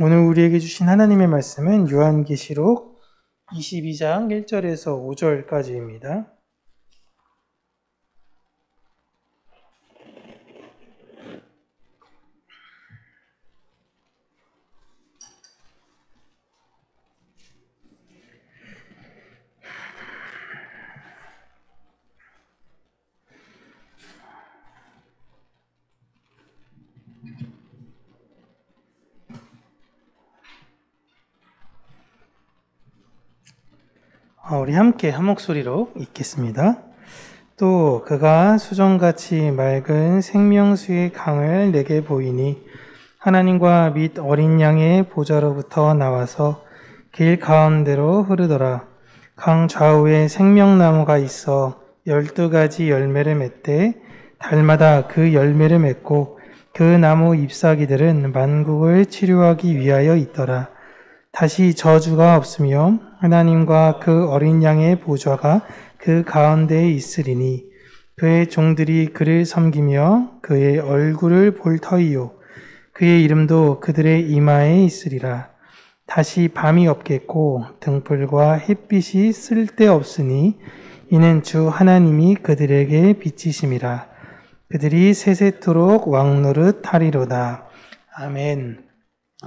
오늘 우리에게 주신 하나님의 말씀은 요한계시록 22장 1절에서 5절까지입니다. 우리 함께 한 목소리로 읽겠습니다. 또 그가 수정같이 맑은 생명수의 강을 내게 보이니 하나님과 및 어린 양의 보좌로부터 나와서 길 가운데로 흐르더라. 강 좌우에 생명나무가 있어 12가지 열매를 맺되 달마다 그 열매를 맺고 그 나무 잎사귀들은 만국을 치료하기 위하여 있더라. 다시 저주가 없으며 하나님과 그 어린 양의 보좌가 그 가운데에 있으리니 그의 종들이 그를 섬기며 그의 얼굴을 볼 터이요 그의 이름도 그들의 이마에 있으리라. 다시 밤이 없겠고 등불과 햇빛이 쓸데없으니 이는 주 하나님이 그들에게 빛이심이라. 그들이 세세토록 왕노릇 하리로다. 아멘.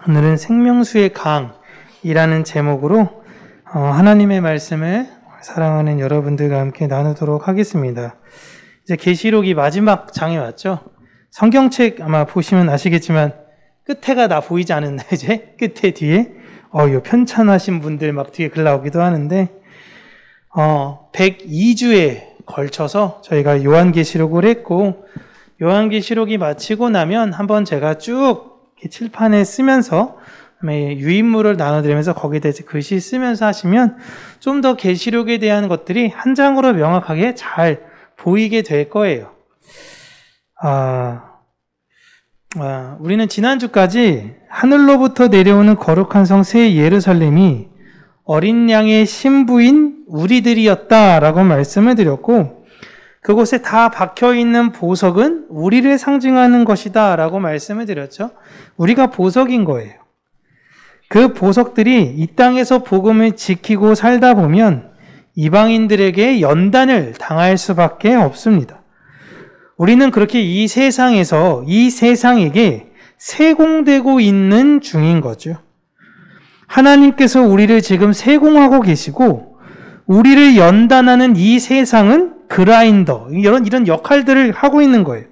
오늘은 생명수의 강이라는 제목으로 하나님의 말씀을 사랑하는 여러분들과 함께 나누도록 하겠습니다. 이제 계시록이 마지막 장에 왔죠. 성경책 아마 보시면 아시겠지만 끝에가 나 보이지 않았나 이제 끝에 뒤에 요 편찬하신 분들 막 뒤에 글 나오기도 하는데 102주에 걸쳐서 저희가 요한계시록을 했고 요한계시록이 마치고 나면 한번 제가 쭉 칠판에 쓰면서 유인물을 나눠드리면서 거기에 대해서 글씨 쓰면서 하시면 좀 더 계시록에 대한 것들이 한 장으로 명확하게 잘 보이게 될 거예요. 우리는 지난주까지 하늘로부터 내려오는 거룩한 성 새 예루살렘이 어린 양의 신부인 우리들이었다라고 말씀을 드렸고 그곳에 다 박혀있는 보석은 우리를 상징하는 것이다 라고 말씀을 드렸죠. 우리가 보석인 거예요. 그 보석들이 이 땅에서 복음을 지키고 살다 보면 이방인들에게 연단을 당할 수밖에 없습니다. 우리는 그렇게 이 세상에서 이 세상에게 세공되고 있는 중인 거죠. 하나님께서 우리를 지금 세공하고 계시고 우리를 연단하는 이 세상은 그라인더, 이런 역할들을 하고 있는 거예요.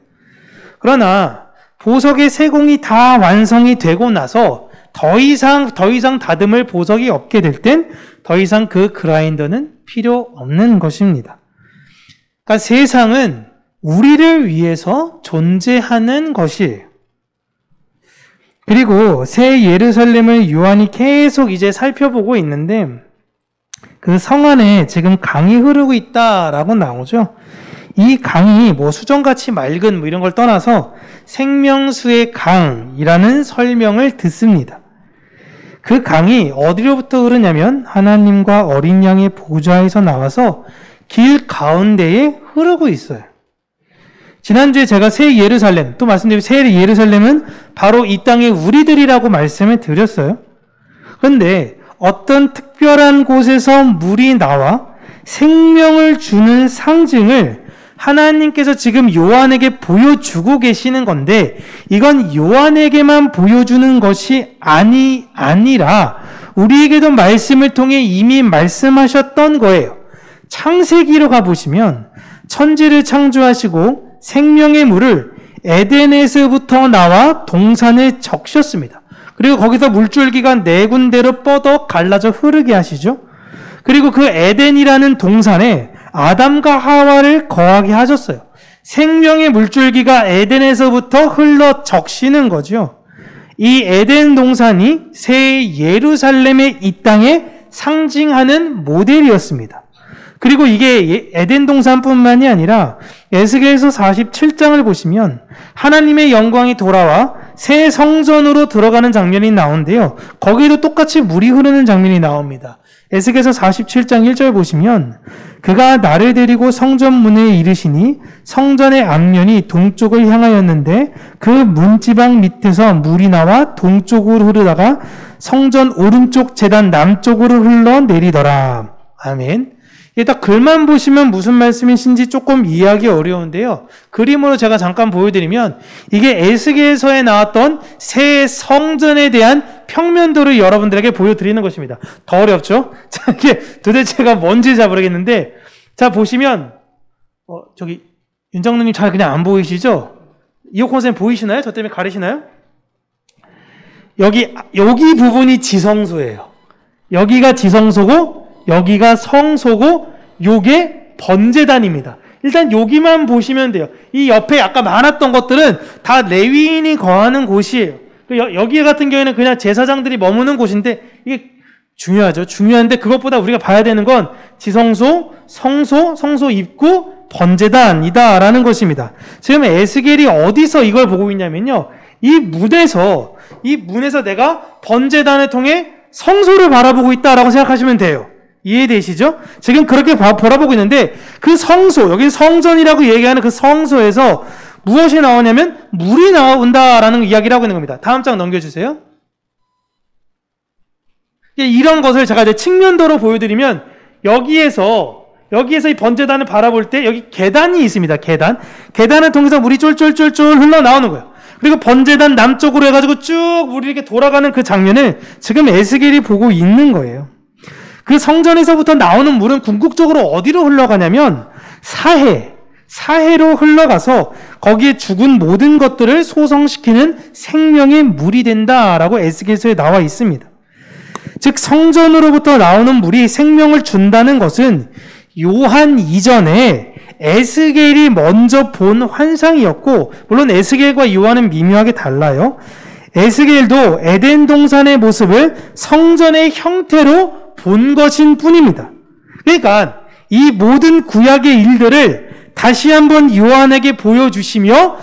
그러나 보석의 세공이 다 완성이 되고 나서 더 이상 다듬을 보석이 없게 될 땐 더 이상 그 그라인더는 필요 없는 것입니다. 그러니까 세상은 우리를 위해서 존재하는 것이에요. 그리고 새 예루살렘을 요한이 계속 이제 살펴보고 있는데 그 성 안에 지금 강이 흐르고 있다라고 나오죠. 이 강이 수정같이 맑은 이런 걸 떠나서 생명수의 강이라는 설명을 듣습니다. 그 강이 어디로부터 흐르냐면 하나님과 어린 양의 보좌에서 나와서 길 가운데에 흐르고 있어요. 지난주에 제가 새 예루살렘, 또 말씀드린 새 예루살렘은 바로 이 땅의 우리들이라고 말씀을 드렸어요. 그런데 어떤 특별한 곳에서 물이 나와 생명을 주는 상징을 하나님께서 지금 요한에게 보여주고 계시는 건데 이건 요한에게만 보여주는 것이 아니라 우리에게도 말씀을 통해 이미 말씀하셨던 거예요. 창세기로 가보시면 천지를 창조하시고 생명의 물을 에덴에서부터 나와 동산에 적셨습니다. 그리고 거기서 물줄기가 4군데로 뻗어 갈라져 흐르게 하시죠. 그리고 그 에덴이라는 동산에 아담과 하와를 거하게 하셨어요. 생명의 물줄기가 에덴에서부터 흘러 적시는 거죠. 이 에덴 동산이 새 예루살렘의 이 땅에 상징하는 모델이었습니다. 그리고 이게 에덴 동산뿐만이 아니라 에스겔서 47장을 보시면 하나님의 영광이 돌아와 새 성전으로 들어가는 장면이 나오는데요. 거기에도 똑같이 물이 흐르는 장면이 나옵니다. 에스겔서 47장 1절 보시면 그가 나를 데리고 성전 문에 이르시니 성전의 앞면이 동쪽을 향하였는데 그 문지방 밑에서 물이 나와 동쪽으로 흐르다가 성전 오른쪽 제단 남쪽으로 흘러내리더라. 아멘. 이게 딱 글만 보시면 무슨 말씀이신지 조금 이해하기 어려운데요. 그림으로 제가 잠깐 보여드리면 이게 에스겔서에 나왔던 새 성전에 대한 평면도를 여러분들에게 보여드리는 것입니다. 더 어렵죠? 자, 이게 도대체가 뭔지 잘 모르겠는데, 자, 보시면, 저기, 윤장로님 잘 그냥 안 보이시죠? 이호콘 선생님 보이시나요? 저 때문에 가리시나요? 여기 부분이 지성소예요. 여기가 지성소고, 여기가 성소고, 요게 번제단입니다. 일단 여기만 보시면 돼요. 이 옆에 아까 많았던 것들은 다 레위인이 거하는 곳이에요. 여기 같은 경우에는 그냥 제사장들이 머무는 곳인데 이게 중요하죠. 중요한데 그것보다 우리가 봐야 되는 건 지성소, 성소, 성소 입구, 번제단이다라는 것입니다. 지금 에스겔이 어디서 이걸 보고 있냐면요. 이 문에서 내가 번제단을 통해 성소를 바라보고 있다라고 생각하시면 돼요. 이해되시죠? 지금 그렇게 바라보고 있는데 그 성소, 여기 성전이라고 얘기하는 그 성소에서 무엇이 나오냐면 물이 나온다라는 이야기를 하고 있는 겁니다. 다음 장 넘겨주세요. 이런 것을 제가 이제 측면도로 보여드리면 여기에서 이 번제단을 바라볼 때 여기 계단이 있습니다. 계단을 통해서 물이 쫄쫄쫄쫄 흘러나오는 거예요. 그리고 번제단 남쪽으로 해가지고 쭉 물이 이렇게 돌아가는 그 장면을 지금 에스겔이 보고 있는 거예요. 그 성전에서부터 나오는 물은 궁극적으로 어디로 흘러가냐면 사해로 흘러가서 거기에 죽은 모든 것들을 소성시키는 생명의 물이 된다라고 에스겔서에 나와 있습니다. 즉 성전으로부터 나오는 물이 생명을 준다는 것은 요한 이전에 에스겔이 먼저 본 환상이었고, 물론 에스겔과 요한은 미묘하게 달라요. 에스겔도 에덴 동산의 모습을 성전의 형태로 본 것인 뿐입니다. 그러니까 이 모든 구약의 일들을 다시 한번 요한에게 보여주시며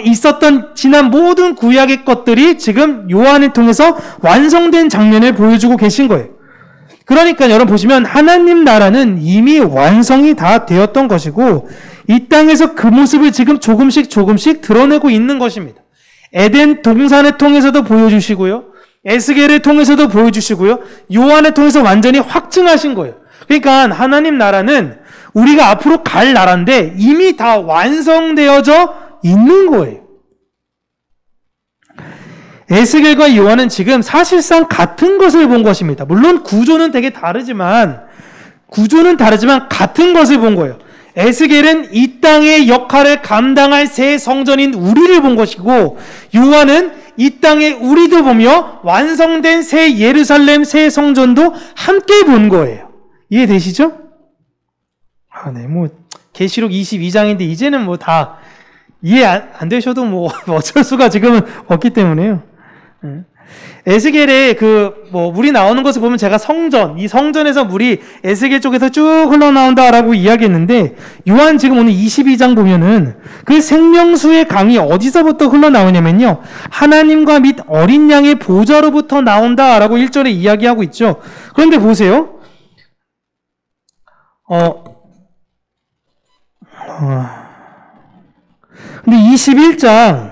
있었던 지난 모든 구약의 것들이 지금 요한을 통해서 완성된 장면을 보여주고 계신 거예요. 그러니까 여러분 보시면 하나님 나라는 이미 완성이 다 되었던 것이고 이 땅에서 그 모습을 지금 조금씩 드러내고 있는 것입니다. 에덴 동산을 통해서도 보여주시고요. 에스겔을 통해서도 보여주시고요. 요한을 통해서 완전히 확증하신 거예요. 그러니까 하나님 나라는 우리가 앞으로 갈 나라인데 이미 다 완성되어져 있는 거예요. 에스겔과 요한은 지금 사실상 같은 것을 본 것입니다. 물론 구조는 다르지만 같은 것을 본 거예요. 에스겔은 이 땅의 역할을 감당할 새 성전인 우리를 본 것이고, 요한은 이 땅에 우리도 보며 완성된 새 예루살렘 새 성전도 함께 본 거예요. 이해되시죠? 네, 계시록 22장인데 이제는 다 이해 안 되셔도 어쩔 수가 지금은 없기 때문에요. 에스겔의 물이 나오는 것을 보면 제가 이 성전에서 물이 에스겔 쪽에서 쭉 흘러나온다라고 이야기했는데, 요한 지금 오늘 22장 보면은 그 생명수의 강이 어디서부터 흘러나오냐면요. 하나님과 및 어린 양의 보좌로부터 나온다라고 1절에 이야기하고 있죠. 그런데 보세요. 근데 21장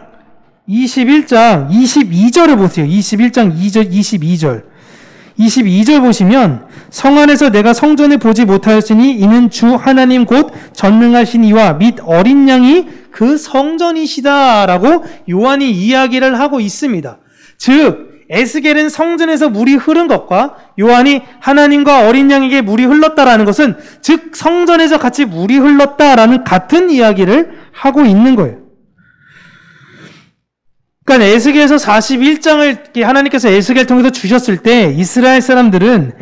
22절을 보세요. 21장 2절, 22절 보시면 성 안에서 내가 성전을 보지 못하였으니 이는 주 하나님 곧 전능하신 이와 및 어린 양이 그 성전이시다라고 요한이 이야기를 하고 있습니다. 즉 에스겔은 성전에서 물이 흐른 것과 요한이 하나님과 어린 양에게 물이 흘렀다라는 것은 즉 성전에서 같이 물이 흘렀다라는 같은 이야기를 하고 있는 거예요. 그러니까 에스겔서 41장을 하나님께서 에스겔 통해서 주셨을 때 이스라엘 사람들은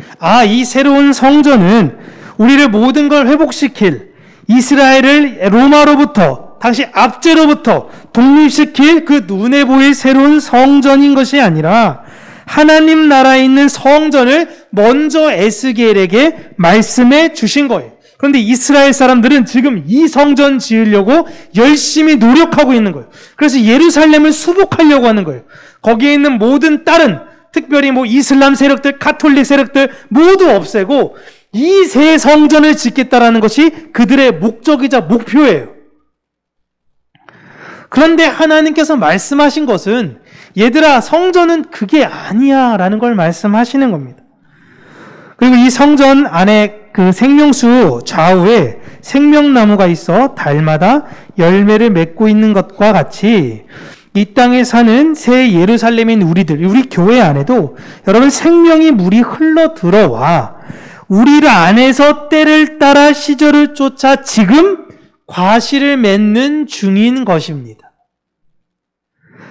이 새로운 성전은 우리를 모든 걸 회복시킬, 이스라엘을 로마로부터 당시 압제로부터 독립시킬 그 눈에 보일 새로운 성전인 것이 아니라 하나님 나라에 있는 성전을 먼저 에스겔에게 말씀해 주신 거예요. 그런데 이스라엘 사람들은 지금 이 성전 지으려고 열심히 노력하고 있는 거예요. 그래서 예루살렘을 수복하려고 하는 거예요. 거기에 있는 모든 다른 특별히 이슬람 세력들, 가톨릭 세력들 모두 없애고 이 새 성전을 짓겠다라는 것이 그들의 목적이자 목표예요. 그런데 하나님께서 말씀하신 것은 얘들아, 성전은 그게 아니야 라는 걸 말씀하시는 겁니다. 그리고 이 성전 안에 그 생명수 좌우에 생명나무가 있어 달마다 열매를 맺고 있는 것과 같이 이 땅에 사는 새 예루살렘인 우리들, 우리 교회 안에도 여러분 생명의 물이 흘러 들어와 우리를 안에서 때를 따라 시절을 쫓아 지금 과실을 맺는 중인 것입니다.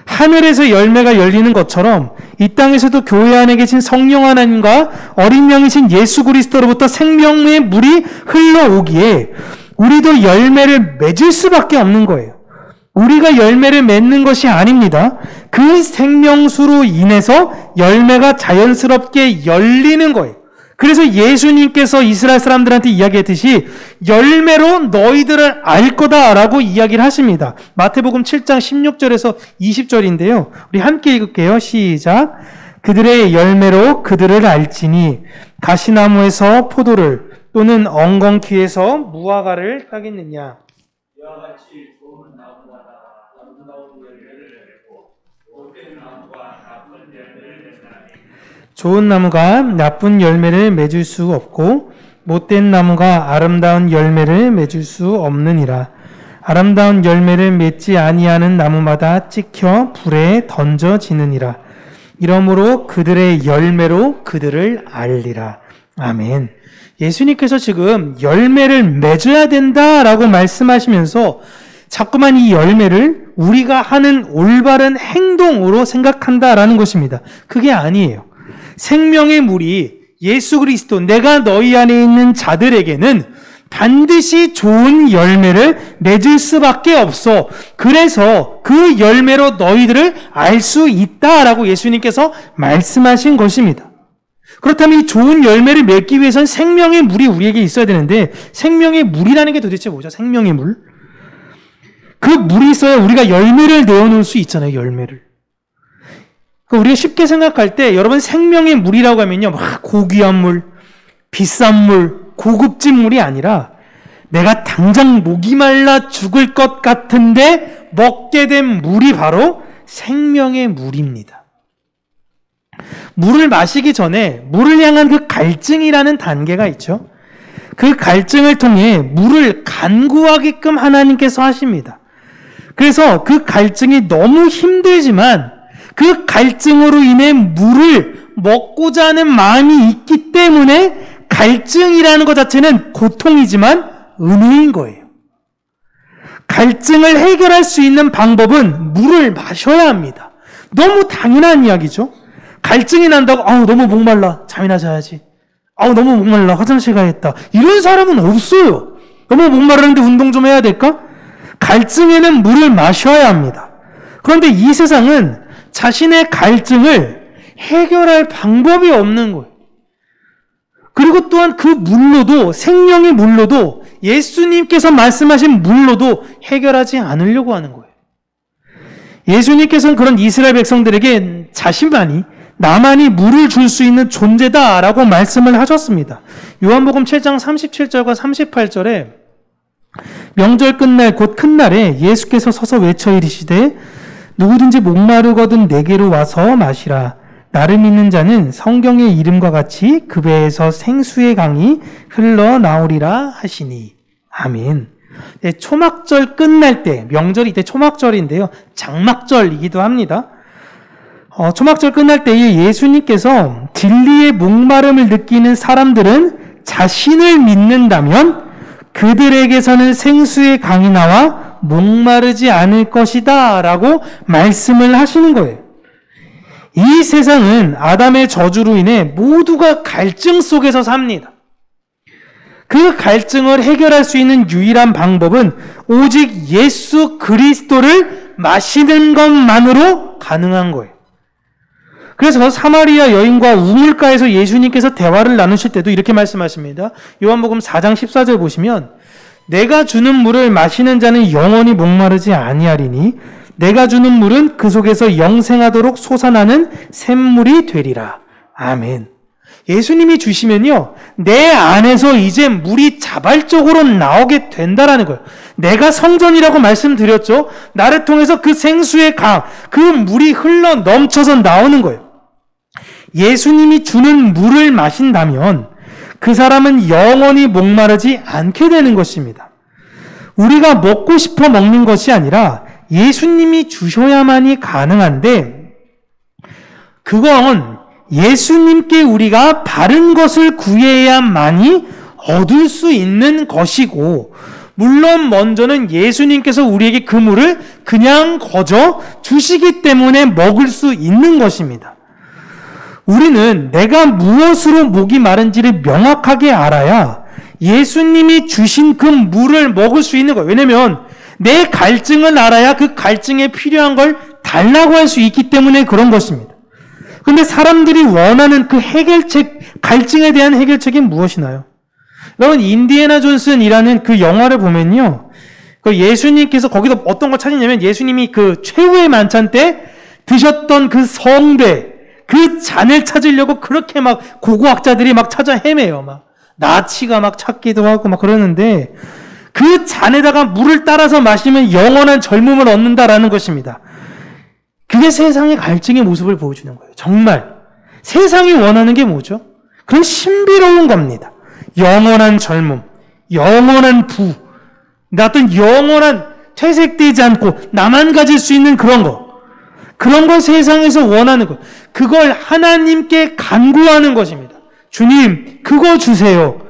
하늘에서 열매가 열리는 것처럼 이 땅에서도 교회 안에 계신 성령 하나님과 어린 양이신 예수 그리스도로부터 생명의 물이 흘러오기에 우리도 열매를 맺을 수밖에 없는 거예요. 우리가 열매를 맺는 것이 아닙니다. 그 생명수로 인해서 열매가 자연스럽게 열리는 거예요. 그래서 예수님께서 이스라엘 사람들한테 이야기했듯이 열매로 너희들을 알 거다라고 이야기를 하십니다. 마태복음 7장 16절에서 20절인데요. 우리 함께 읽을게요. 시작. 그들의 열매로 그들을 알지니 가시나무에서 포도를 또는 엉겅퀴에서 무화과를 따겠느냐. 이와 같이 좋은 나무마다 아름다운 열매를 맺고 못된 나무가 나쁜 열매를 맺나니. 좋은 나무가 나쁜 열매를 맺을 수 없고 못된 나무가 아름다운 열매를 맺을 수 없느니라. 아름다운 열매를 맺지 아니하는 나무마다 찍혀 불에 던져지느니라. 이러므로 그들의 열매로 그들을 알리라. 아멘. 예수님께서 지금 열매를 맺어야 된다라고 말씀하시면서 자꾸만 이 열매를 우리가 하는 올바른 행동으로 생각한다라는 것입니다. 그게 아니에요. 생명의 물이 예수 그리스도, 내가 너희 안에 있는 자들에게는 반드시 좋은 열매를 맺을 수밖에 없어. 그래서 그 열매로 너희들을 알 수 있다라고 예수님께서 말씀하신 것입니다. 그렇다면 이 좋은 열매를 맺기 위해서는 생명의 물이 우리에게 있어야 되는데, 생명의 물이라는 게 도대체 뭐죠? 생명의 물? 그 물이 있어야 우리가 열매를 내어놓을 수 있잖아요, 열매를. 우리가 쉽게 생각할 때, 여러분 생명의 물이라고 하면요, 막 고귀한 물, 비싼 물, 고급진 물이 아니라 내가 당장 목이 말라 죽을 것 같은데 먹게 된 물이 바로 생명의 물입니다. 물을 마시기 전에 물을 향한 그 갈증이라는 단계가 있죠. 그 갈증을 통해 물을 간구하게끔 하나님께서 하십니다. 그래서 그 갈증이 너무 힘들지만 그 갈증으로 인해 물을 먹고자 하는 마음이 있기 때문에 갈증이라는 것 자체는 고통이지만 은혜인 거예요. 갈증을 해결할 수 있는 방법은 물을 마셔야 합니다. 너무 당연한 이야기죠. 갈증이 난다고 너무 목말라 잠이나 자야지. 너무 목말라 화장실 가야겠다. 이런 사람은 없어요. 너무 목마르는데 운동 좀 해야 될까? 갈증에는 물을 마셔야 합니다. 그런데 이 세상은 자신의 갈증을 해결할 방법이 없는 거예요. 그리고 또한 그 물로도, 생명의 물로도, 예수님께서 말씀하신 물로도 해결하지 않으려고 하는 거예요. 예수님께서는 그런 이스라엘 백성들에게 자신만이, 나만이 물을 줄 수 있는 존재다라고 말씀을 하셨습니다. 요한복음 7장 37절과 38절에 명절 끝날 곧 큰 날에 예수께서 서서 외쳐 이르시되 누구든지 목마르거든 내게로 와서 마시라. 나를 믿는 자는 성경의 이름과 같이 그 배에서 생수의 강이 흘러나오리라 하시니. 아멘. 네, 초막절 끝날 때, 명절이 이때 초막절인데요. 장막절이기도 합니다. 초막절 끝날 때에 예수님께서 진리의 목마름을 느끼는 사람들은 자신을 믿는다면 그들에게서는 생수의 강이 나와 목마르지 않을 것이다 라고 말씀을 하시는 거예요. 이 세상은 아담의 저주로 인해 모두가 갈증 속에서 삽니다. 그 갈증을 해결할 수 있는 유일한 방법은 오직 예수 그리스도를 마시는 것만으로 가능한 거예요. 그래서 사마리아 여인과 우물가에서 예수님께서 대화를 나누실 때도 이렇게 말씀하십니다. 요한복음 4장 14절 보시면 내가 주는 물을 마시는 자는 영원히 목마르지 아니하리니 내가 주는 물은 그 속에서 영생하도록 솟아나는 샘물이 되리라. 아멘. 예수님이 주시면요, 내 안에서 이제 물이 자발적으로 나오게 된다라는 거예요. 내가 성전이라고 말씀드렸죠. 나를 통해서 그 생수의 강, 그 물이 흘러 넘쳐서 나오는 거예요. 예수님이 주는 물을 마신다면 그 사람은 영원히 목마르지 않게 되는 것입니다. 우리가 먹고 싶어 먹는 것이 아니라 예수님이 주셔야만이 가능한데, 그건 예수님께 우리가 바른 것을 구해야만이 얻을 수 있는 것이고, 물론 먼저는 예수님께서 우리에게 그 물을 그냥 거저 주시기 때문에 먹을 수 있는 것입니다. 우리는 내가 무엇으로 목이 마른지를 명확하게 알아야 예수님이 주신 그 물을 먹을 수 있는 거예요. 왜냐면 내 갈증을 알아야 그 갈증에 필요한 걸 달라고 할 수 있기 때문에 그런 것입니다. 그런데 사람들이 원하는 그 해결책, 갈증에 대한 해결책이 무엇이나요? 여러분, 인디애나 존슨이라는 그 영화를 보면요, 그 예수님께서 거기서 어떤 걸 찾았냐면, 예수님이 그 최후의 만찬 때 드셨던 그 성배, 그 잔을 찾으려고 그렇게 막 고고학자들이 막 찾아 헤매요. 막 나치가 막 찾기도 하고 막 그러는데, 그 잔에다가 물을 따라서 마시면 영원한 젊음을 얻는다라는 것입니다. 그게 세상의 갈증의 모습을 보여주는 거예요. 정말 세상이 원하는 게 뭐죠? 그런 신비로운 겁니다. 영원한 젊음, 영원한 부, 어떤 영원한 퇴색되지 않고 나만 가질 수 있는 그런 거, 그런 걸 세상에서 원하는 것, 그걸 하나님께 간구하는 것입니다. 주님, 그거 주세요.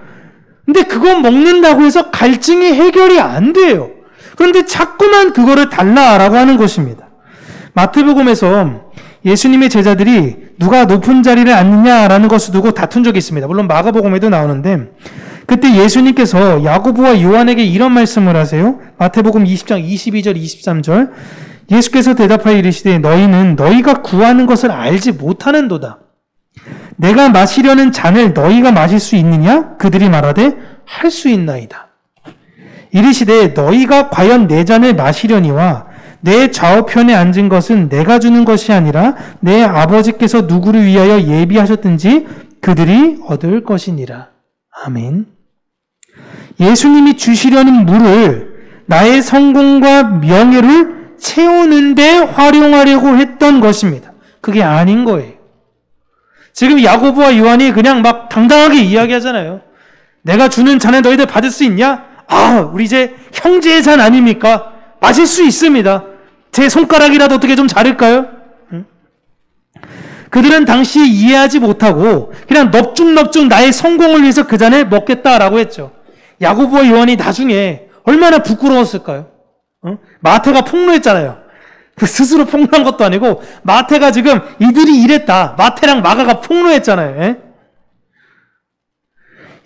근데 그거 먹는다고 해서 갈증이 해결이 안 돼요. 그런데 자꾸만 그거를 달라라고 하는 것입니다. 마태복음에서 예수님의 제자들이 누가 높은 자리를 앉느냐라는 것을 두고 다툰 적이 있습니다. 물론 마가복음에도 나오는데, 그때 예수님께서 야고보와 요한에게 이런 말씀을 하세요. 마태복음 20장 22절 23절, 예수께서 대답하여 이르시되 너희는 너희가 구하는 것을 알지 못하는도다. 내가 마시려는 잔을 너희가 마실 수 있느냐? 그들이 말하되 할 수 있나이다. 이르시되 너희가 과연 내 잔을 마시려니와 내 좌우편에 앉은 것은 내가 주는 것이 아니라 내 아버지께서 누구를 위하여 예비하셨든지 그들이 얻을 것이니라. 아멘. 예수님이 주시려는 물을 나의 성공과 명예를 채우는데 활용하려고 했던 것입니다. 그게 아닌 거예요. 지금 야고보와 요한이 그냥 막 당당하게 이야기하잖아요. 내가 주는 잔에 너희들 받을 수 있냐? 아, 우리 이제 형제의 잔 아닙니까? 마실 수 있습니다. 제 손가락이라도 어떻게 좀 자를까요? 그들은 당시에 이해하지 못하고 그냥 넙죽넙죽 나의 성공을 위해서 그 잔을 먹겠다라고 했죠. 야고보와 요한이 나중에 얼마나 부끄러웠을까요? 마태가 폭로했잖아요. 스스로 폭로한 것도 아니고 마태가 지금 이들이 이랬다. 마태랑 마가가 폭로했잖아요.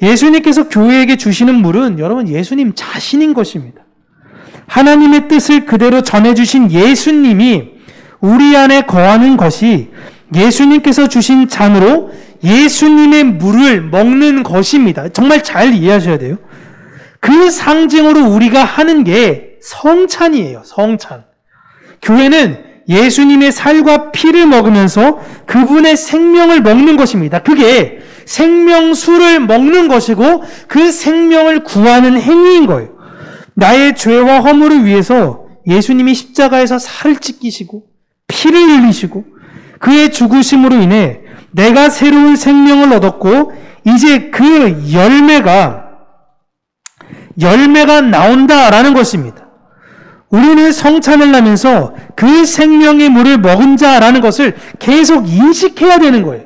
예수님께서 교회에게 주시는 물은 여러분 예수님 자신인 것입니다. 하나님의 뜻을 그대로 전해주신 예수님이 우리 안에 거하는 것이 예수님께서 주신 잔으로 예수님의 물을 먹는 것입니다. 정말 잘 이해하셔야 돼요. 그 상징으로 우리가 하는 게 성찬이에요. 성찬. 교회는 예수님의 살과 피를 먹으면서 그분의 생명을 먹는 것입니다. 그게 생명수를 먹는 것이고 그 생명을 구하는 행위인 거예요. 나의 죄와 허물을 위해서 예수님이 십자가에서 살을 찢기시고 피를 흘리시고 그의 죽으심으로 인해 내가 새로운 생명을 얻었고 이제 그 열매가 나온다라는 것입니다. 우리는 성찬을 하면서 그 생명의 물을 먹은 자라는 것을 계속 인식해야 되는 거예요.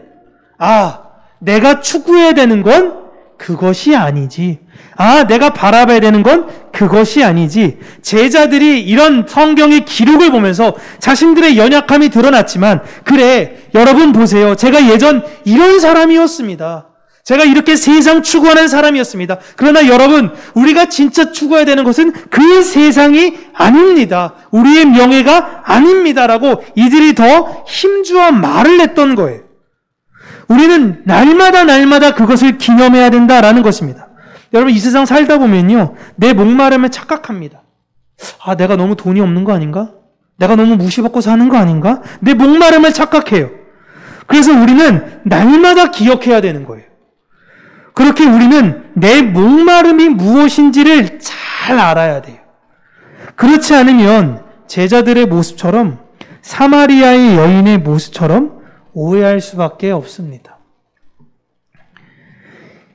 아, 내가 추구해야 되는 건 그것이 아니지. 아, 내가 바라봐야 되는 건 그것이 아니지. 제자들이 이런 성경의 기록을 보면서 자신들의 연약함이 드러났지만, 그래, 여러분 보세요. 제가 예전 이런 사람이었습니다. 제가 이렇게 세상 추구하는 사람이었습니다. 그러나 여러분, 우리가 진짜 추구해야 되는 것은 그 세상이 아닙니다. 우리의 명예가 아닙니다라고 이들이 더 힘주어 말을 했던 거예요. 우리는 날마다 그것을 기념해야 된다라는 것입니다. 여러분, 이 세상 살다 보면요, 내 목마름을 착각합니다. 아, 내가 너무 돈이 없는 거 아닌가? 내가 너무 무시받고 사는 거 아닌가? 내 목마름을 착각해요. 그래서 우리는 날마다 기억해야 되는 거예요. 그렇게 우리는 내 목마름이 무엇인지를 잘 알아야 돼요. 그렇지 않으면 제자들의 모습처럼 사마리아의 여인의 모습처럼 오해할 수밖에 없습니다.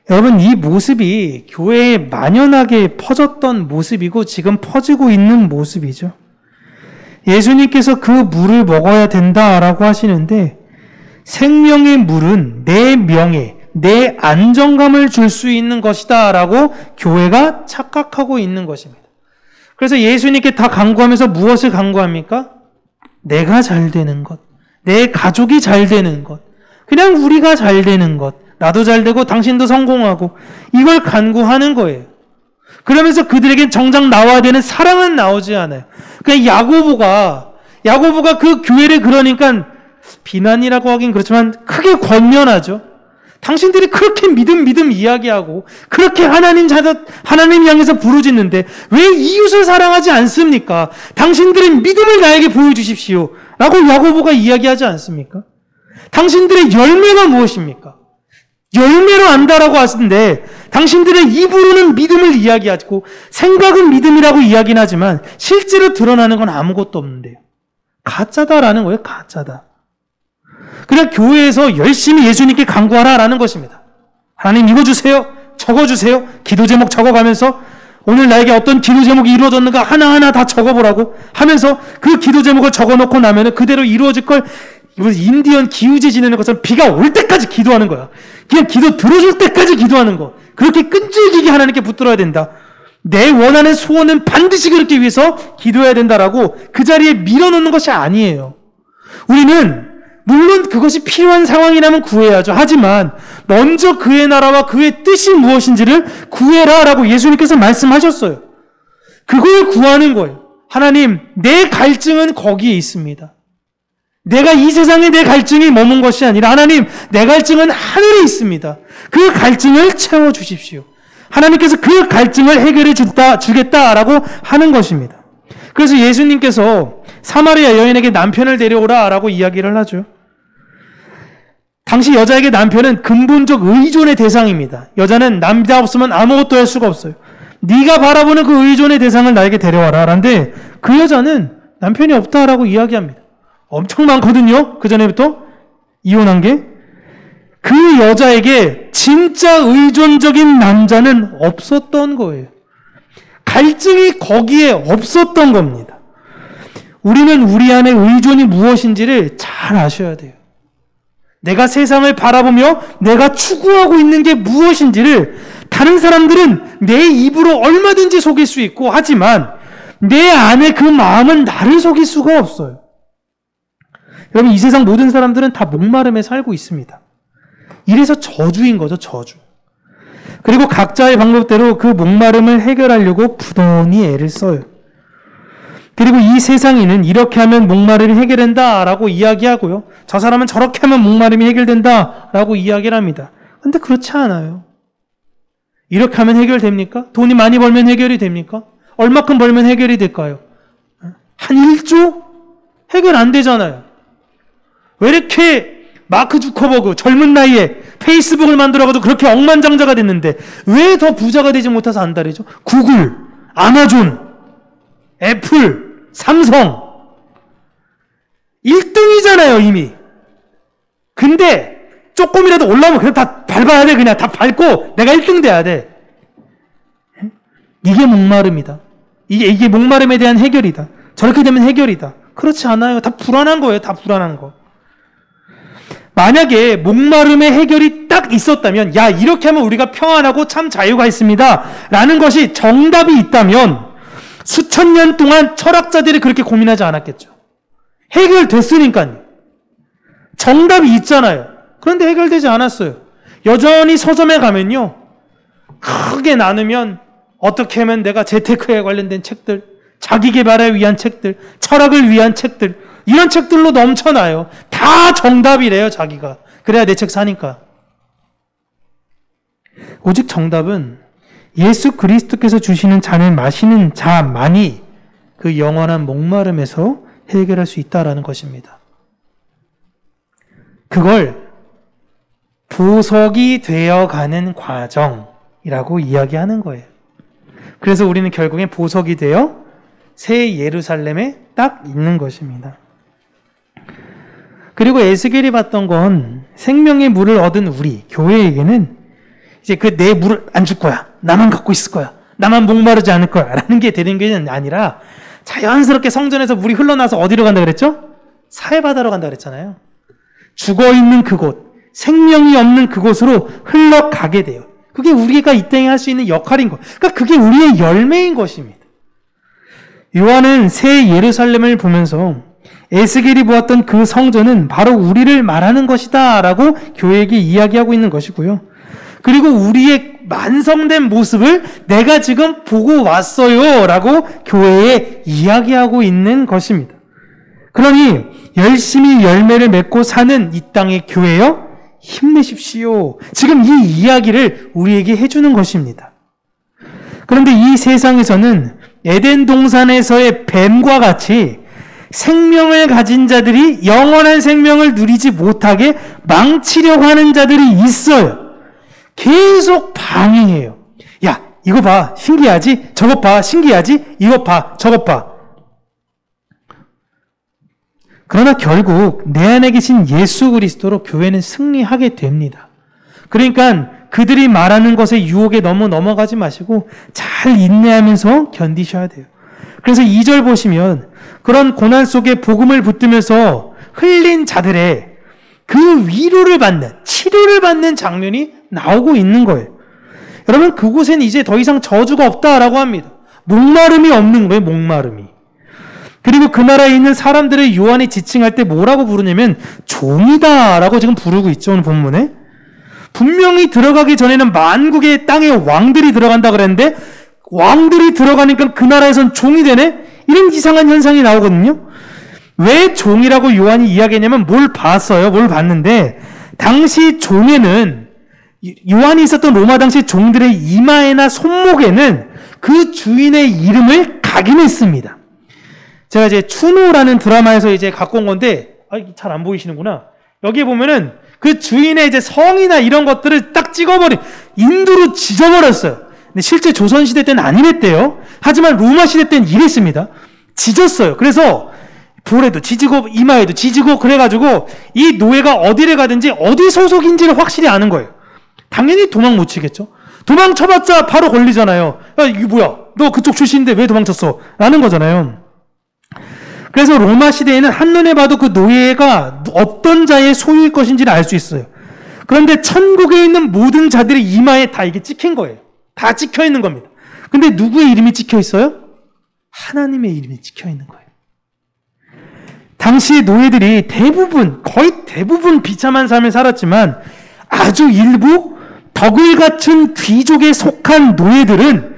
여러분, 이 모습이 교회에 만연하게 퍼졌던 모습이고 지금 퍼지고 있는 모습이죠. 예수님께서 그 물을 먹어야 된다라고 하시는데 생명의 물은 내 명예, 내 안정감을 줄 수 있는 것이다 라고 교회가 착각하고 있는 것입니다. 그래서 예수님께 다 간구하면서 무엇을 간구합니까? 내가 잘 되는 것, 내 가족이 잘 되는 것, 그냥 우리가 잘 되는 것, 나도 잘 되고 당신도 성공하고 이걸 간구하는 거예요. 그러면서 그들에겐 정작 나와야 되는 사랑은 나오지 않아요. 그냥 야고보가 그 교회를 그러니까 비난이라고 하긴 그렇지만 크게 권면하죠. 당신들이 그렇게 믿음 이야기하고 그렇게 하나님 향해서 부르짖는데 왜 이웃을 사랑하지 않습니까? 당신들의 믿음을 나에게 보여주십시오 라고 야고보가 이야기하지 않습니까? 당신들의 열매가 무엇입니까? 열매로 안다라고 하시는데 당신들의 입으로는 믿음을 이야기하고 생각은 믿음이라고 이야기는 하지만 실제로 드러나는 건 아무것도 없는데요. 가짜다라는 거예요. 가짜다. 그냥 교회에서 열심히 예수님께 간구하라라는 것입니다. 하나님 이거 주세요. 적어 주세요. 기도 제목 적어가면서 오늘 나에게 어떤 기도 제목이 이루어졌는가 하나하나 다 적어보라고 하면서 그 기도 제목을 적어놓고 나면 그대로 이루어질 걸 인디언 기우제 지내는 것처럼 비가 올 때까지 기도하는 거야. 그냥 기도 들어줄 때까지 기도하는 거. 그렇게 끈질기게 하나님께 붙들어야 된다. 내 원하는 소원은 반드시 그렇게 위해서 기도해야 된다라고 그 자리에 밀어놓는 것이 아니에요. 우리는 물론 그것이 필요한 상황이라면 구해야죠. 하지만 먼저 그의 나라와 그의 뜻이 무엇인지를 구해라라고 예수님께서 말씀하셨어요. 그걸 구하는 거예요. 하나님, 내 갈증은 거기에 있습니다. 내가 이 세상에 내 갈증이 머문 것이 아니라 하나님, 내 갈증은 하늘에 있습니다. 그 갈증을 채워주십시오. 하나님께서 그 갈증을 해결해 주겠다라고 하는 것입니다. 그래서 예수님께서 사마리아 여인에게 남편을 데려오라라고 이야기를 하죠. 당시 여자에게 남편은 근본적 의존의 대상입니다. 여자는 남자 없으면 아무것도 할 수가 없어요. 네가 바라보는 그 의존의 대상을 나에게 데려와라. 라는데 그 여자는 남편이 없다라고 이야기합니다. 엄청 많거든요. 그 전에부터 이혼한 게. 그 여자에게 진짜 의존적인 남자는 없었던 거예요. 갈증이 거기에 없었던 겁니다. 우리는 우리 안에 의존이 무엇인지를 잘 아셔야 돼요. 내가 세상을 바라보며 내가 추구하고 있는 게 무엇인지를 다른 사람들은 내 입으로 얼마든지 속일 수 있고 하지만 내 안에 그 마음은 나를 속일 수가 없어요. 여러분, 이 세상 모든 사람들은 다 목마름에 살고 있습니다. 이래서 저주인 거죠, 저주. 그리고 각자의 방법대로 그 목마름을 해결하려고 부단히 애를 써요. 그리고 이 세상에는 이렇게 하면 목마름이 해결된다라고 이야기하고요. 저 사람은 저렇게 하면 목마름이 해결된다라고 이야기를 합니다. 근데 그렇지 않아요. 이렇게 하면 해결됩니까? 돈이 많이 벌면 해결이 됩니까? 얼마큼 벌면 해결이 될까요? 한 1조? 해결 안 되잖아요. 왜 이렇게 마크 주커버그 젊은 나이에 페이스북을 만들어가지고 그렇게 억만장자가 됐는데 왜 더 부자가 되지 못해서 안달이죠? 구글, 아마존, 애플, 삼성 1등이잖아요 이미. 근데 조금이라도 올라오면 그냥 다 밟아야 돼. 그냥 다 밟고 내가 1등 돼야 돼. 이게 목마름이다. 이게 목마름에 대한 해결이다. 저렇게 되면 해결이다. 그렇지 않아요. 다 불안한 거예요. 다 불안한 거. 만약에 목마름의 해결이 딱 있었다면 야 이렇게 하면 우리가 평안하고 참 자유가 있습니다 라는 것이 정답이 있다면 수천 년 동안 철학자들이 그렇게 고민하지 않았겠죠. 해결됐으니까요. 정답이 있잖아요. 그런데 해결되지 않았어요. 여전히 서점에 가면요 크게 나누면 어떻게 하면 내가 재테크에 관련된 책들, 자기 개발에 위한 책들, 철학을 위한 책들, 이런 책들로 넘쳐나요. 다 정답이래요, 자기가. 그래야 내 책 사니까. 오직 정답은 예수 그리스도께서 주시는 잔을 마시는 자만이 그 영원한 목마름에서 해결할 수 있다라는 것입니다. 그걸 보석이 되어가는 과정이라고 이야기하는 거예요. 그래서 우리는 결국엔 보석이 되어 새 예루살렘에 딱 있는 것입니다. 그리고 에스겔이 봤던 건 생명의 물을 얻은 우리 교회에게는 이제 그 내 물을 안 줄 거야. 나만 갖고 있을 거야. 나만 목마르지 않을 거야. 라는 게 되는 게 아니라 자연스럽게 성전에서 물이 흘러나서 어디로 간다 그랬죠? 사해바다로 간다 그랬잖아요. 죽어있는 그곳, 생명이 없는 그곳으로 흘러가게 돼요. 그게 우리가 이 땅에 할 수 있는 역할인 거. 그러니까 그게 우리의 열매인 것입니다. 요한은 새 예루살렘을 보면서 에스겔이 보았던 그 성전은 바로 우리를 말하는 것이다 라고 교회에게 이야기하고 있는 것이고요. 그리고 우리의 완성된 모습을 내가 지금 보고 왔어요 라고 교회에 이야기하고 있는 것입니다. 그러니 열심히 열매를 맺고 사는 이 땅의 교회여 힘내십시오. 지금 이 이야기를 우리에게 해주는 것입니다. 그런데 이 세상에서는 에덴 동산에서의 뱀과 같이 생명을 가진 자들이 영원한 생명을 누리지 못하게 망치려고 하는 자들이 있어요. 계속 방해해요. 야, 이거 봐, 신기하지? 저것 봐, 신기하지? 이것 봐, 저것 봐. 그러나 결국 내 안에 계신 예수 그리스도로 교회는 승리하게 됩니다. 그러니까 그들이 말하는 것에 유혹에 너무 넘어가지 마시고 잘 인내하면서 견디셔야 돼요. 그래서 2절 보시면 그런 고난 속에 복음을 붙들면서 흘린 자들의 그 위로를 받는, 치료를 받는 장면이 나오고 있는 거예요. 여러분, 그곳엔 이제 더 이상 저주가 없다라고 합니다. 목마름이 없는 거예요, 목마름이. 그리고 그 나라에 있는 사람들의 요한이 지칭할 때 뭐라고 부르냐면 종이다라고 지금 부르고 있죠, 오늘 본문에. 분명히 들어가기 전에는 만국의 땅의 왕들이 들어간다 그랬는데 왕들이 들어가니까 그 나라에선 종이 되네? 이런 이상한 현상이 나오거든요. 왜 종이라고 요한이 이야기했냐면 뭘 봤어요. 뭘 봤는데 당시 종에는 요한이 있었던 로마 당시 종들의 이마에나 손목에는 그 주인의 이름을 각인했습니다. 제가 이제 추노라는 드라마에서 이제 갖고 온 건데 잘 안 보이시는구나. 여기에 보면은 그 주인의 이제 성이나 이런 것들을 딱 찍어버린 인두로 지져버렸어요. 근데 실제 조선시대 때는 안 이랬대요. 하지만 로마 시대 때는 이랬습니다. 지졌어요. 그래서 볼에도 지지고 이마에도 지지고 그래가지고 이 노예가 어디를 가든지 어디 소속인지를 확실히 아는 거예요. 당연히 도망 못 치겠죠. 도망쳐봤자 바로 걸리잖아요. 야, 이게 뭐야? 너 그쪽 출신인데 왜 도망쳤어? 라는 거잖아요. 그래서 로마 시대에는 한눈에 봐도 그 노예가 어떤 자의 소유일 것인지를 알 수 있어요. 그런데 천국에 있는 모든 자들의 이마에 다 이게 찍힌 거예요. 다 찍혀 있는 겁니다. 근데 누구의 이름이 찍혀 있어요? 하나님의 이름이 찍혀 있는 거예요. 당시의 노예들이 거의 대부분 비참한 삶을 살았지만 아주 일부 덕을 갖춘 귀족에 속한 노예들은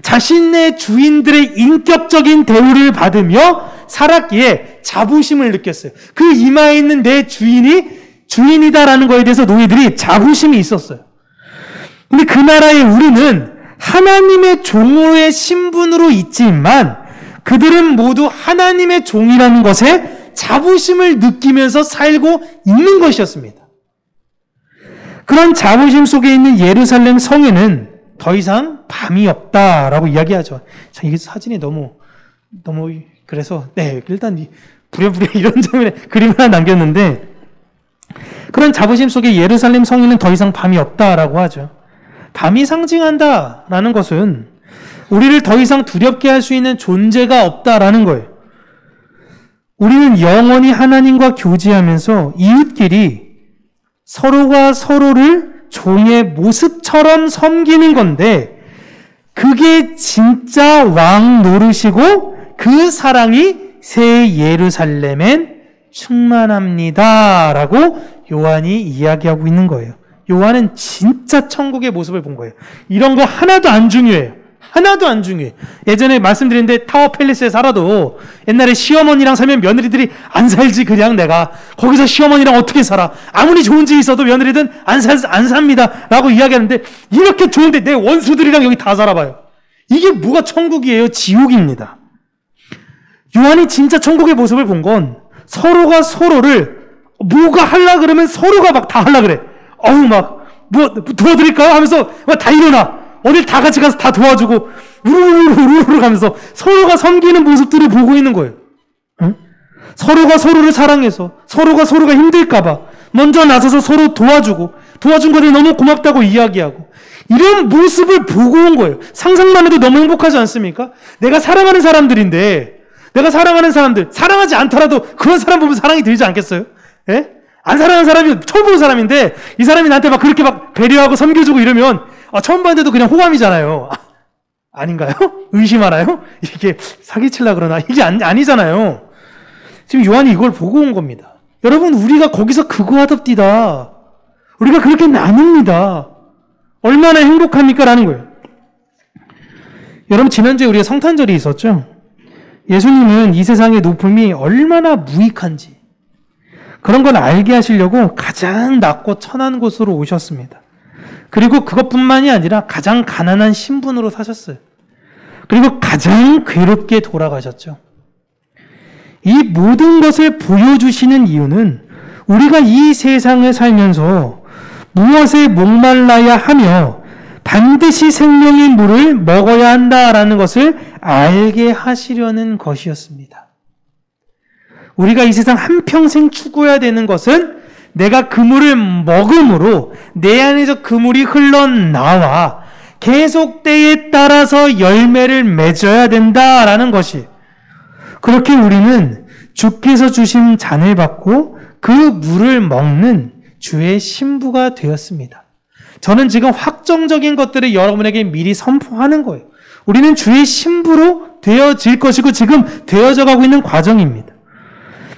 자신의 주인들의 인격적인 대우를 받으며 살았기에 자부심을 느꼈어요. 그 이마에 있는 내 주인이 주인이다라는 거에 대해서 노예들이 자부심이 있었어요. 근데 그 나라의 우리는 하나님의 종으로의 신분으로 있지만 그들은 모두 하나님의 종이라는 것에 자부심을 느끼면서 살고 있는 것이었습니다. 그런 자부심 속에 있는 예루살렘 성에는 더 이상 밤이 없다라고 이야기하죠. 자, 이게 사진이 너무 그래서 일단 부랴부랴 이런 장면에 그림을 하나 남겼는데 그런 자부심 속에 예루살렘 성에는 더 이상 밤이 없다라고 하죠. 밤이 상징한다라는 것은 우리를 더 이상 두렵게 할 수 있는 존재가 없다라는 거예요. 우리는 영원히 하나님과 교제하면서 이웃끼리 서로가 서로를 종의 모습처럼 섬기는 건데 그게 진짜 왕 노릇이고 그 사랑이 새 예루살렘엔 충만합니다 라고 요한이 이야기하고 있는 거예요. 요한은 진짜 천국의 모습을 본 거예요. 이런 거 하나도 안 중요해요. 하나도 안 중요해. 예전에 말씀드렸는데 타워 팰리스에 살아도 옛날에 시어머니랑 살면 며느리들이 안 살지 그냥 내가 거기서 시어머니랑 어떻게 살아. 아무리 좋은 집 있어도 며느리든 안 삽니다 라고 이야기하는데 이렇게 좋은데 내 원수들이랑 여기 다 살아봐요. 이게 뭐가 천국이에요? 지옥입니다. 요한이 진짜 천국의 모습을 본 건 서로가 서로를 뭐가 하려 그러면 서로가 막 다 하려 그래. 뭐 도와드릴까요? 하면서 막 다 일어나. 어딜 다 같이 가서 다 도와주고 우르르르르르 가면서 서로가 섬기는 모습들을 보고 있는 거예요. 응? 서로가 서로를 사랑해서 서로가 힘들까봐 먼저 나서서 서로 도와주고 도와준 것에 너무 고맙다고 이야기하고 이런 모습을 보고 온 거예요. 상상만 해도 너무 행복하지 않습니까? 내가 사랑하는 사람들인데 내가 사랑하는 사람들 사랑하지 않더라도 그런 사람 보면 사랑이 들지 않겠어요? 예? 안 사랑하는 사람이 처음 보는 사람인데 이 사람이 나한테 막 그렇게 막 배려하고 섬겨주고 이러면 처음 봤는데도 그냥 호감이잖아요. 아닌가요? 의심하나요? 이게 사기치려고 그러나? 이게 아니잖아요. 지금 요한이 이걸 보고 온 겁니다. 여러분, 우리가 거기서 그거 하답디다. 우리가 그렇게 나눕니다. 얼마나 행복합니까? 라는 거예요. 여러분, 지난주에 우리가 성탄절이 있었죠? 예수님은 이 세상의 높음이 얼마나 무익한지 그런 걸 알게 하시려고 가장 낮고 천한 곳으로 오셨습니다. 그리고 그것뿐만이 아니라 가장 가난한 신분으로 사셨어요. 그리고 가장 괴롭게 돌아가셨죠. 이 모든 것을 보여주시는 이유는 우리가 이 세상을 살면서 무엇에 목말라야 하며 반드시 생명의 물을 먹어야 한다라는 것을 알게 하시려는 것이었습니다. 우리가 이 세상 한평생 추구해야 되는 것은 내가 그 물을 먹음으로 내 안에서 그 물이 흘러나와 계속 때에 따라서 열매를 맺어야 된다라는 것이 그렇게 우리는 주께서 주신 잔을 받고 그 물을 먹는 주의 신부가 되었습니다. 저는 지금 확정적인 것들을 여러분에게 미리 선포하는 거예요. 우리는 주의 신부로 되어질 것이고 지금 되어져 가고 있는 과정입니다.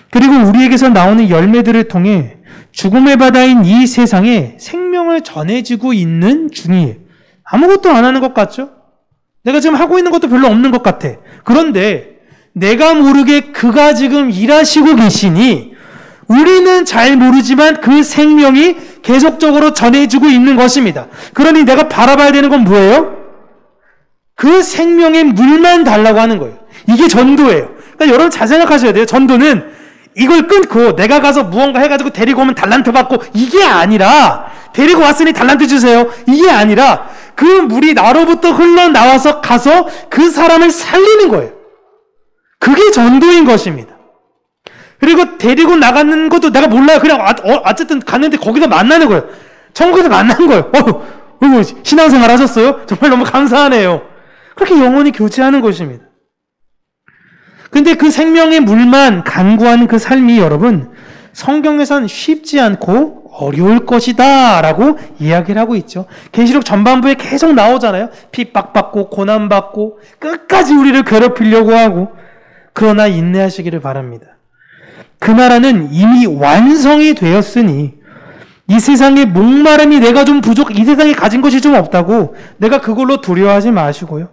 그리고 우리에게서 나오는 열매들을 통해 죽음의 바다인 이 세상에 생명을 전해지고 있는 중이에요. 아무것도 안 하는 것 같죠? 내가 지금 하고 있는 것도 별로 없는 것 같아. 그런데 내가 모르게 그가 지금 일하시고 계시니 우리는 잘 모르지만 그 생명이 계속적으로 전해지고 있는 것입니다. 그러니 내가 바라봐야 되는 건 뭐예요? 그 생명의 물만 달라고 하는 거예요. 이게 전도예요. 그러니까 여러분 잘 생각하셔야 돼요. 전도는 이걸 끊고 내가 가서 무언가 해가지고 데리고 오면 달란트 받고 이게 아니라 데리고 왔으니 달란트 주세요. 이게 아니라 그 물이 나로부터 흘러나와서 가서 그 사람을 살리는 거예요. 그게 전도인 것입니다. 그리고 데리고 나가는 것도 내가 몰라요. 그냥 어쨌든 갔는데 거기서 만나는 거예요. 천국에서 만난 거예요. 신앙생활 하셨어요? 정말 너무 감사하네요. 그렇게 영원히 교제하는 것입니다. 근데 그 생명의 물만 간구하는 그 삶이 여러분 성경에선 쉽지 않고 어려울 것이다 라고 이야기를 하고 있죠. 계시록 전반부에 계속 나오잖아요. 핍박받고 고난받고 끝까지 우리를 괴롭히려고 하고 그러나 인내하시기를 바랍니다. 그 나라는 이미 완성이 되었으니 이 세상의 목마름이 내가 좀 이 세상에 가진 것이 좀 없다고 내가 그걸로 두려워하지 마시고요.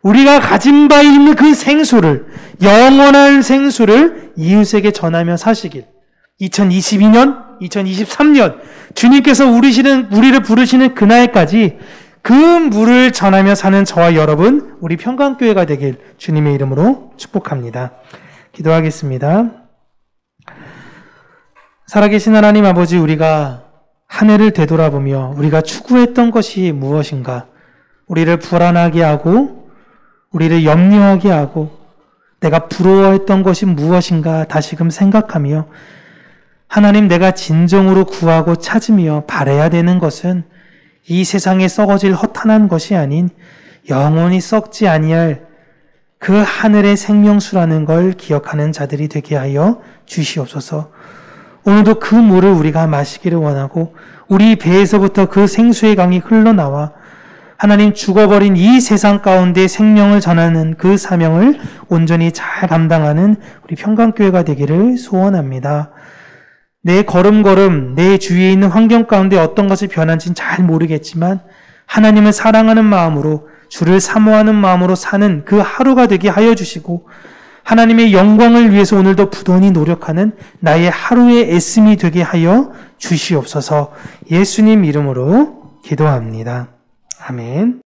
우리가 가진 바 있는 그 생수를 영원한 생수를 이웃에게 전하며 사시길 2022년, 2023년 주님께서 우리를 부르시는 그날까지 그 물을 전하며 사는 저와 여러분 우리 평강교회가 되길 주님의 이름으로 축복합니다. 기도하겠습니다. 살아계신 하나님 아버지 우리가 한 해를 되돌아보며 우리가 추구했던 것이 무엇인가 우리를 불안하게 하고 우리를 염려하게 하고 내가 부러워했던 것이 무엇인가 다시금 생각하며 하나님 내가 진정으로 구하고 찾으며 바라야 되는 것은 이 세상에 썩어질 허탄한 것이 아닌 영원히 썩지 아니할 그 하늘의 생명수라는 걸 기억하는 자들이 되게 하여 주시옵소서. 오늘도 그 물을 우리가 마시기를 원하고 우리 배에서부터 그 생수의 강이 흘러나와 하나님 죽어버린 이 세상 가운데 생명을 전하는 그 사명을 온전히 잘 감당하는 우리 평강교회가 되기를 소원합니다. 내 걸음걸음, 내 주위에 있는 환경 가운데 어떤 것이 변한지는 잘 모르겠지만 하나님을 사랑하는 마음으로 주를 사모하는 마음으로 사는 그 하루가 되게 하여 주시고 하나님의 영광을 위해서 오늘도 부단히 노력하는 나의 하루의 애씀이 되게 하여 주시옵소서. 예수님 이름으로 기도합니다. 아멘.